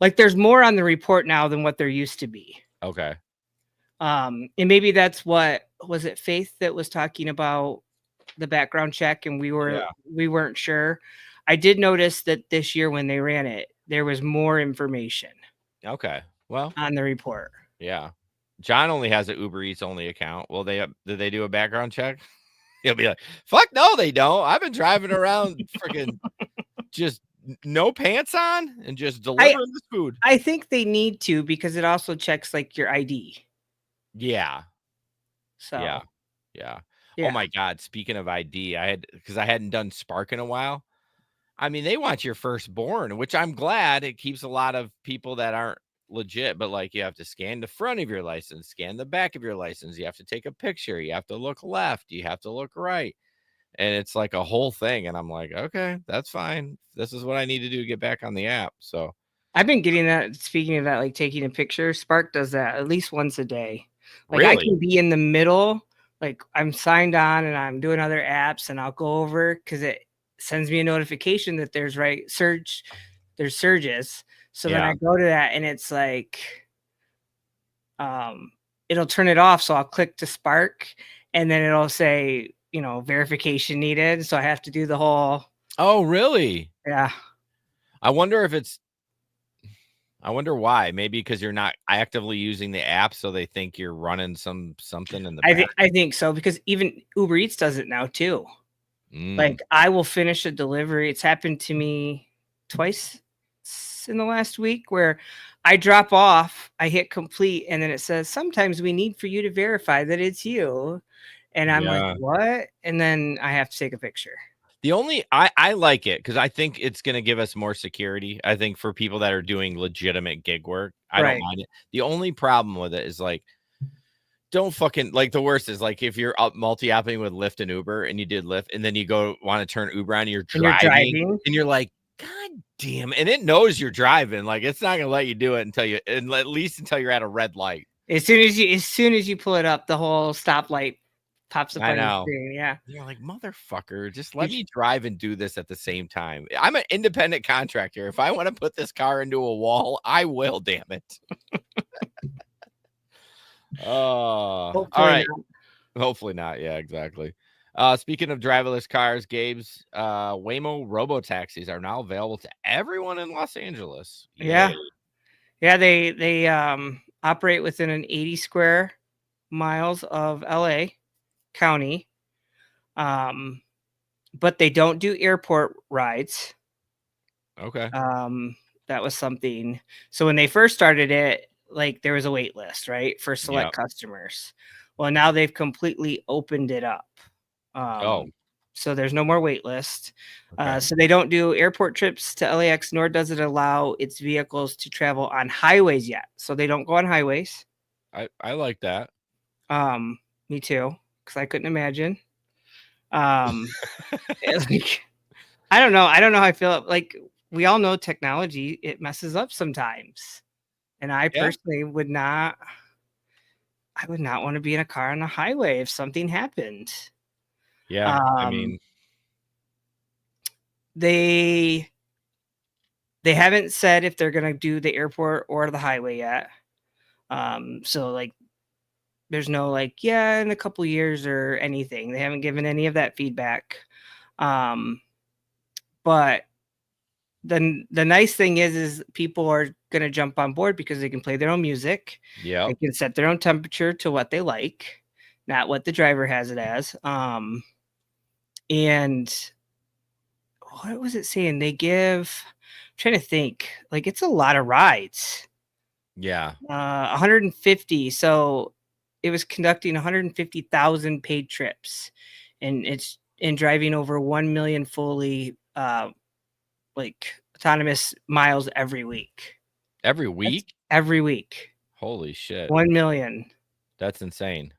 like there's more on the report now than what there used to be. Okay. And maybe that's what was it Faith that was talking about the background check, and we weren't sure. I did notice that this year when they ran it, there was more information. Okay. Well, on the report. Yeah. John only has an Uber Eats only account. Well, did they do a background check? He'll be like, fuck no, they don't. I've been driving around freaking just no pants on and just delivering this food. I think they need to, because it also checks like your ID. Yeah. So yeah. Oh my God. Speaking of ID, because I hadn't done Spark in a while. I mean, they want your firstborn, which I'm glad. It keeps a lot of people that aren't legit, but like you have to scan the front of your license, scan the back of your license. You have to take a picture. You have to look left. You have to look right. And it's like a whole thing. And I'm like, okay, that's fine. This is what I need to do to get back on the app. So I've been getting that. Speaking of that, like taking a picture, Spark does that at least once a day. Like really? I can be in the middle, like I'm signed on and I'm doing other apps, and I'll go over because it sends me a notification that there's surges. So then I go to that and it's like, it'll turn it off. So I'll click to Spark and then it'll say, verification needed. So I have to do the whole. Oh, really? Yeah. I wonder why. Maybe because you're not actively using the app, so they think you're running something in the back. I think so, because even Uber Eats does it now too. Like I will finish a delivery. It's happened to me twice in the last week where I drop off, I hit complete, and then it says, sometimes we need for you to verify that it's you. And I'm like, what? And then I have to take a picture. I like it because I think it's going to give us more security. I think for people that are doing legitimate gig work, I don't mind it. The only problem with it is like, don't fucking, like, the worst is like if you're up multi-apping with Lyft and Uber and you did Lyft and then you want to turn Uber on and you're driving and you're like, God damn. And it knows you're driving. Like, it's not going to let you do it at least until you're at a red light. As soon as you pull it up, the whole stoplight pops up on your screen. Yeah. You're like, motherfucker, just let me drive and do this at the same time. I'm an independent contractor. If I want to put this car into a wall, I will, damn it. All right. Hopefully not. Yeah, exactly. Speaking of driverless cars, Gabe's Waymo robo-taxis are now available to everyone in Los Angeles. Yeah. Yeah, they operate within an 80 square miles of LA County. But they don't do airport rides. Okay. That was something. So when they first started it, like there was a wait list, right, for select customers. Well, now they've completely opened it up. So there's no more wait list. So they don't do airport trips to LAX, nor does it allow its vehicles to travel on highways yet. So they don't go on highways. I like that. Me too, because I couldn't imagine. Like, I don't know how I feel. Like, we all know technology, it messes up sometimes. And I personally would not want to be in a car on a highway if something happened. Yeah. I mean, they haven't said if they're going to do the airport or the highway yet. So like, there's no like, in a couple years or anything. They haven't given any of that feedback. But then the nice thing is people are going to jump on board because they can play their own music. Yeah. They can set their own temperature to what they like, not what the driver has it as. And what was it saying? They give, I'm trying to think, like, it's a lot of rides. Yeah. 150. So it was conducting 150,000 paid trips, and it's driving over 1 million fully like autonomous miles every week. Every week? Every week. Holy shit. 1 million. That's insane.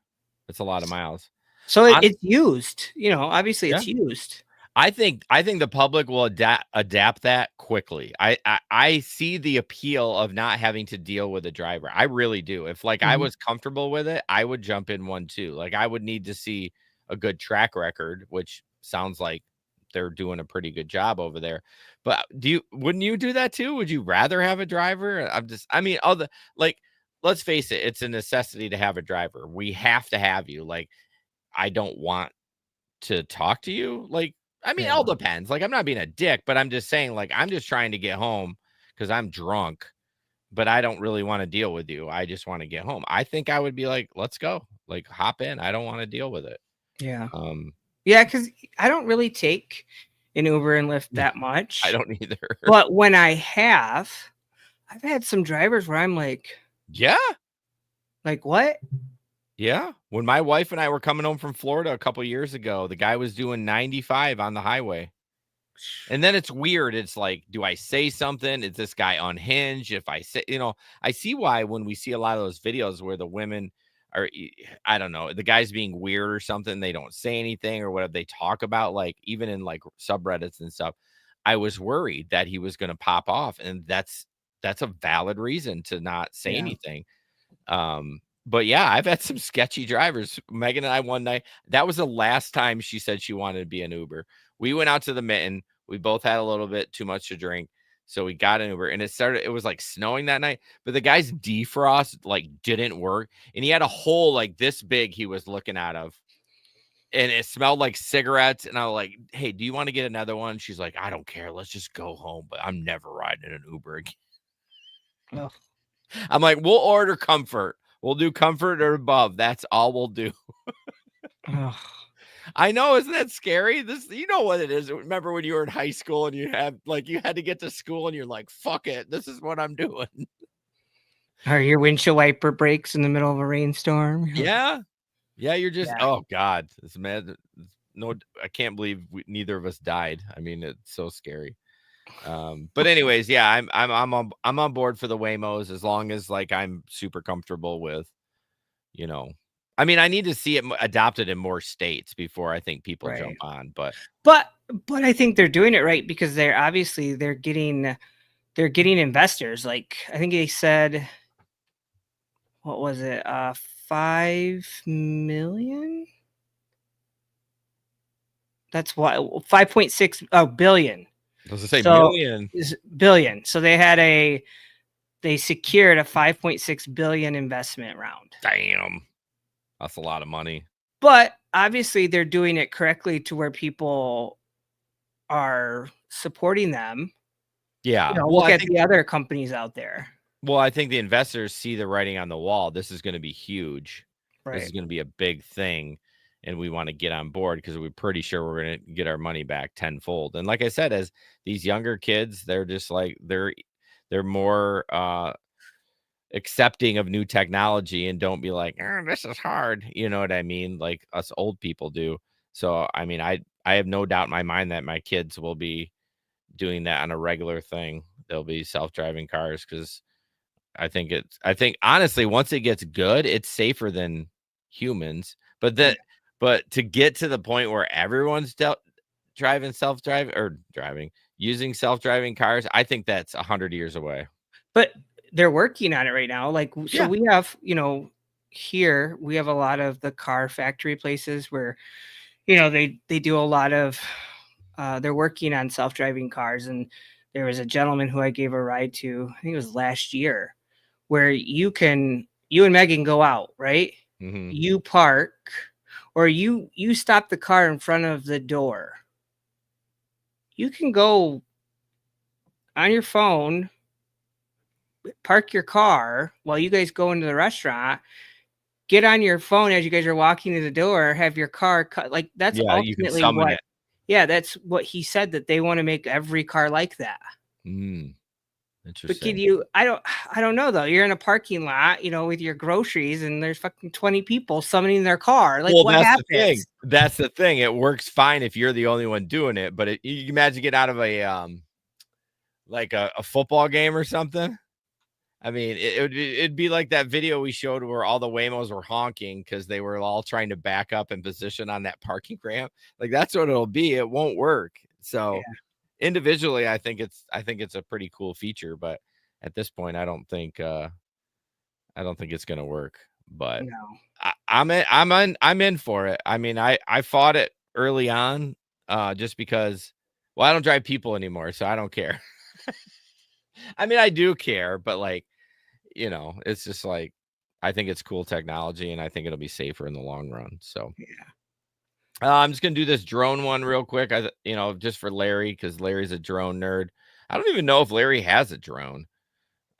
That's a lot of miles. So it's used, obviously it's used. I think the public will adapt that quickly. I see the appeal of not having to deal with a driver. I really do. If I was comfortable with it, I would jump in one too. Like, I would need to see a good track record, which sounds like they're doing a pretty good job over there. But wouldn't you do that too? Would you rather have a driver? Let's face it, it's a necessity to have a driver. We have to have you. Like, I don't want to talk to you. Like, I mean, it all depends. Like, I'm not being a dick, but I'm just saying, like, I'm just trying to get home because I'm drunk, but I don't really want to deal with you. I just want to get home. I think I would be like, let's go. Like, hop in. I don't want to deal with it. Yeah. Yeah, because I don't really take an Uber and Lyft that much. I don't either. But when I have, I've had some drivers where I'm like, yeah. Like what? Yeah. When my wife and I were coming home from Florida a couple years ago, the guy was doing 95 on the highway. And then it's weird. It's like, do I say something? Is this guy unhinged? If I say, I see why when we see a lot of those videos where the women are, I don't know, the guy's being weird or something, they don't say anything or whatever they talk about, like even in like subreddits and stuff. I was worried that he was going to pop off, and that's a valid reason to not say anything. But yeah, I've had some sketchy drivers. Megan and I one night, that was the last time she said she wanted to be an Uber. We went out to the Mitten. We both had a little bit too much to drink. So we got an Uber, and it was like snowing that night, but the guy's defrost like didn't work. And he had a hole like this big he was looking out of, and it smelled like cigarettes. And I was like, hey, do you want to get another one? She's like, I don't care. Let's just go home, but I'm never riding an Uber again. Oh. I'm like, we'll order comfort. We'll do comfort or above. That's all we'll do. I know, isn't that scary? You know what it is. Remember when you were in high school and you had to get to school and you're like, fuck it, this is what I'm doing. Or your windshield wiper breaks in the middle of a rainstorm. Yeah. Yeah, you're just oh God. It's mad. No, I can't believe neither of us died. I mean, it's so scary. But anyways, yeah, I'm on board for the Waymos as long as like I'm super comfortable with, I mean, I need to see it adopted in more states before I think people jump on, but I think they're doing it right because they're getting investors. Like I think they said, what was it? 5 million. That's what 5.6 billion. I was gonna say million. Billion. So they secured a 5.6 billion investment round. Damn. That's a lot of money. But obviously they're doing it correctly to where people are supporting them. Yeah. Look at the other companies out there. Well, I think the investors see the writing on the wall. This is going to be huge. Right. This is going to be a big thing. And we want to get on board because we're pretty sure we're going to get our money back tenfold. And like I said, as these younger kids, they're just like, they're more accepting of new technology and don't be like, this is hard. You know what I mean? Like us old people do. So, I mean, I have no doubt in my mind that my kids will be doing that on a regular thing. They'll be self-driving cars because I think honestly, once it gets good, it's safer than humans. But to get to the point where everyone's using self-driving cars, I think that's 100 years away. But they're working on it right now. Like, so we have, here we have a lot of the car factory places where, they do a lot of, they're working on self-driving cars. And there was a gentleman who I gave a ride to, I think it was last year, where you and Megan go out, right? Mm-hmm. You park or you stop the car in front of the door. You can go on your phone, park your car while you guys go into the restaurant, get on your phone as you guys are walking to the door, have your car cut. Like that's ultimately what, that's what he said, that they want to make every car like that. Interesting. But I don't know though. You're in a parking lot, with your groceries and there's fucking 20 people summoning their car. Like, what happens? That's the thing. It works fine if you're the only one doing it, but you imagine get out of a, like a football game or something. I mean, it'd be like that video we showed where all the Waymos were honking because they were all trying to back up and position on that parking ramp. Like that's what it'll be. It won't work. So individually, I think it's a pretty cool feature, but at this point, I don't think it's gonna work. But no. I'm in for it. I mean, I fought it early on, just because, well, I don't drive people anymore, so I don't care. I mean, I do care, but like, it's just like, I think it's cool technology and I think it'll be safer in the long run. So, I'm just gonna do this drone one real quick. Just for Larry, because Larry's a drone nerd. I don't even know if Larry has a drone.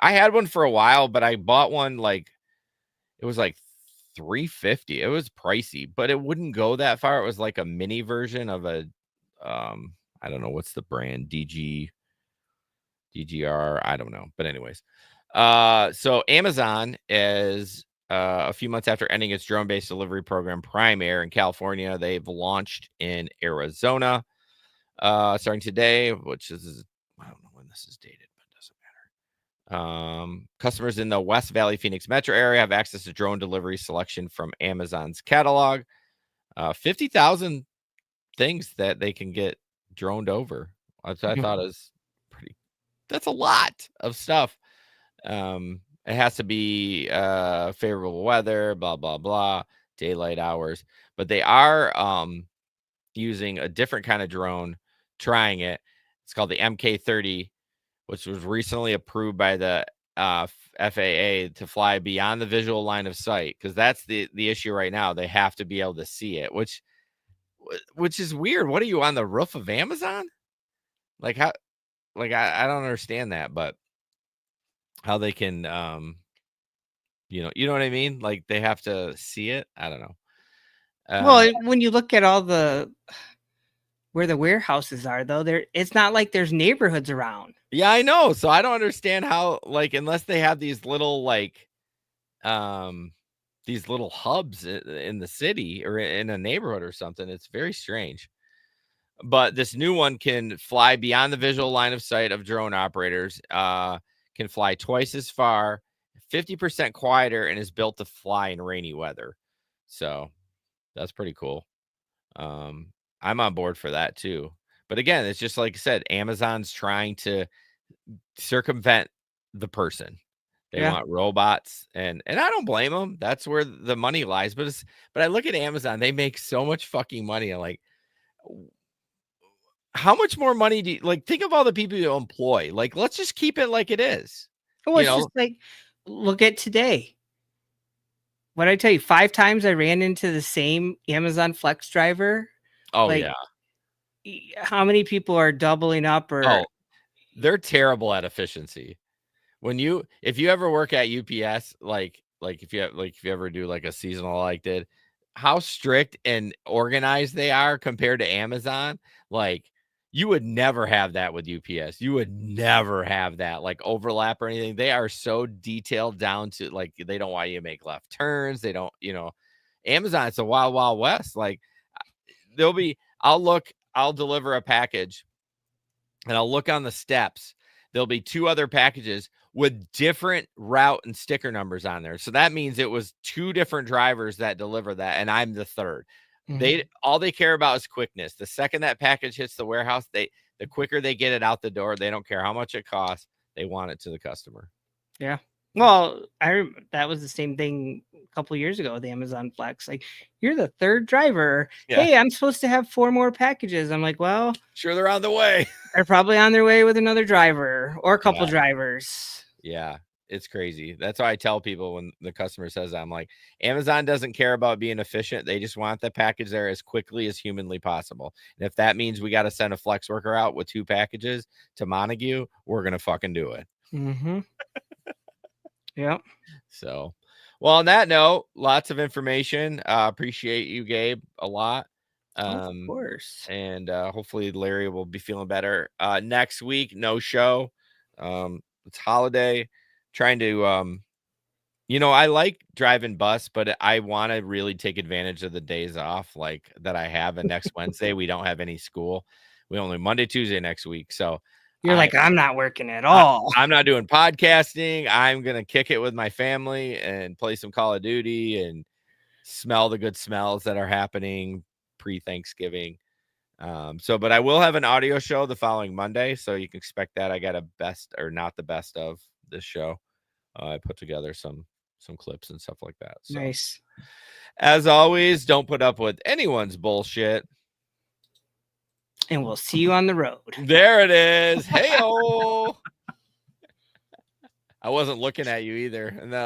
I had one for a while, but I bought one it was like $350. It was pricey, but it wouldn't go that far. It was like a mini version of a I don't know what's the brand, DGR, I don't know. But anyways, so Amazon is a few months after ending its drone-based delivery program Prime Air in California, they've launched in Arizona starting today, which is, I don't know when this is dated, but it doesn't matter. Customers in the West Valley Phoenix metro area have access to drone delivery selection from Amazon's catalog. 50,000 things that they can get droned over. I thought is pretty. That's a lot of stuff. It has to be favorable weather, blah blah blah, daylight hours. But they are using a different kind of drone, trying it. It's called the MK30, which was recently approved by the FAA to fly beyond the visual line of sight, because that's the issue right now. They have to be able to see it, which is weird. What are you, on the roof of Amazon? Like how? Like I don't understand that, but how they can you know what I mean? Like they have to see it. I don't know. Well, when you look at all where the warehouses are, though, it's not like there's neighborhoods around. Yeah, I know. So I don't understand how, like, unless they have these little these little hubs in the city or in a neighborhood or something. It's very strange. But this new one can fly beyond the visual line of sight of drone operators, can fly twice as far, 50% quieter, and is built to fly in rainy weather. So that's pretty cool. I'm on board for that too. But again, it's just like I said, Amazon's trying to circumvent the person. They want robots, and I don't blame them. That's where the money lies. But I look at Amazon, they make so much fucking money. I'm like, how much more money do you, like, think of all the people you employ. Like, let's just keep it like it is. Oh, it's just like, look at today. What I tell you, 5 times I ran into the same Amazon Flex driver. Oh, like, yeah. How many people are doubling up or they're terrible at efficiency. If you ever work at UPS, if you ever do like a seasonal like did, how strict and organized they are compared to Amazon. Like, you would never have that with UPS. You would never have that like overlap or anything. They are so detailed down to, like, they don't want you to make left turns. They don't, Amazon, it's a wild, wild west. Like, I'll deliver a package and I'll look on the steps. There'll be 2 other packages with different route and sticker numbers on there. So that means it was 2 different drivers that deliver that, and I'm the third. All they care about is quickness. The second that package hits the warehouse, the quicker they get it out the door. They don't care how much it costs. They want it to the customer. Yeah. Well, that was the same thing a couple years ago with Amazon Flex. Like, you're the third driver. Yeah. Hey, I'm supposed to have 4 more packages. I'm like, well, sure, they're on the way. They're probably on their way with another driver or a couple drivers. Yeah, it's crazy. That's why I tell people when the customer says that, I'm like, Amazon doesn't care about being efficient. They just want the package there as quickly as humanly possible. And if that means we got to send a flex worker out with 2 packages to Montague, we're going to fucking do it. Mm-hmm. Yeah. So, well, on that note, lots of information. Appreciate you, Gabe, a lot. Of course. And hopefully Larry will be feeling better. Next week, no show. It's holiday. Trying to, I like driving bus, but I want to really take advantage of the days off like that I have. And next Wednesday, we don't have any school. We only Monday, Tuesday next week. So you're like, I'm not working at all. I'm not doing podcasting. I'm going to kick it with my family and play some Call of Duty and smell the good smells that are happening pre-Thanksgiving. But I will have an audio show the following Monday, so you can expect that. I got a best or not the best of this show. I put together some clips and stuff like that. So, nice. As always, don't put up with anyone's bullshit. And we'll see you on the road. There it is. Hey-o. I wasn't looking at you either. And that